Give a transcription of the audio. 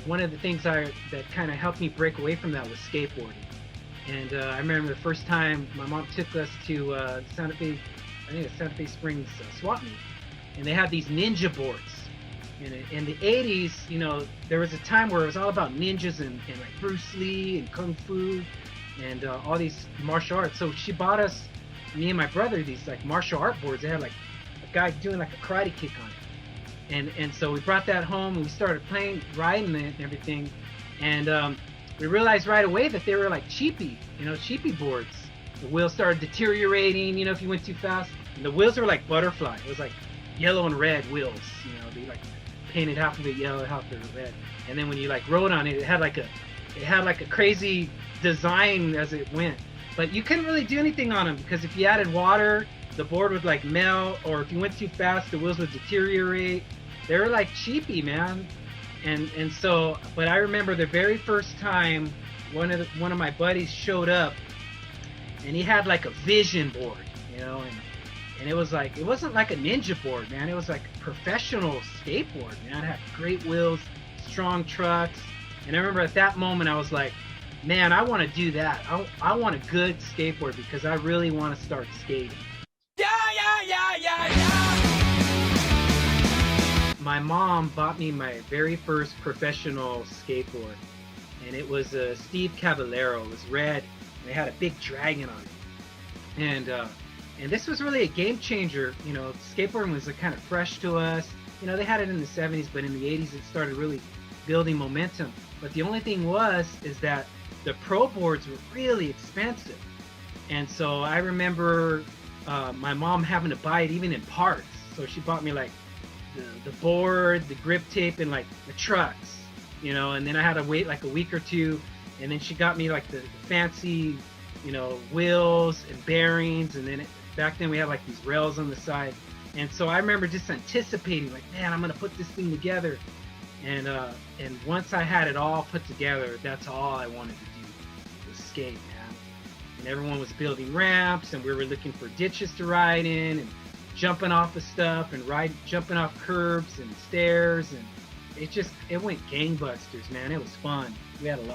one of the things that kind of helped me break away from that was skateboarding. And I remember the first time my mom took us to Santa Fe, I think it's Santa Fe Springs swap meet, and they had these ninja boards. And in the 80s, you know, there was a time where it was all about ninjas and like Bruce Lee and Kung Fu and all these martial arts. So she bought us, me and my brother, these like martial art boards. They had like a guy doing like a karate kick on it. And so we brought that home and we started playing, riding it and everything. And we realized right away that they were like cheapy, you know, cheapy boards. The wheels started deteriorating, you know, if you went too fast. And the wheels were like butterfly. It was like yellow and red wheels, you know, they like painted half of it yellow, half of it red. And then when you like rode on it, it had like a crazy design as it went. But you couldn't really do anything on them because if you added water, the board would like melt, or if you went too fast, the wheels would deteriorate. They were like cheapy, man. And so, but I remember the very first time one of my buddies showed up, and he had like a vision board, you know, and it was like, it wasn't like a ninja board, man. It was like a professional skateboard, man. It had great wheels, strong trucks. And I remember at that moment I was like, man, I want to do that. I want a good skateboard because I really want to start skating. Yeah, yeah, yeah, yeah, yeah. My mom bought me my very first professional skateboard, and it was a Steve Caballero. It was red, and it had a big dragon on it. And this was really a game changer. You know, skateboarding was kind of fresh to us. You know, they had it in the 70s, but in the 80s it started really building momentum. But the only thing is that the pro boards were really expensive. And so I remember my mom having to buy it even in parts. So she bought me like the board, the grip tape, and like the trucks, you know, and then I had to wait like a week or two, and then she got me like the fancy, you know, wheels and bearings, and then back then we had like these rails on the side. And so I remember just anticipating like, man, I'm gonna put this thing together. And once I had it all put together, that's all I wanted to do was skate, man. And everyone was building ramps, and we were looking for ditches to ride in, and jumping off of stuff, and jumping off curbs and stairs, and it went gangbusters, man. It was fun. We had a lot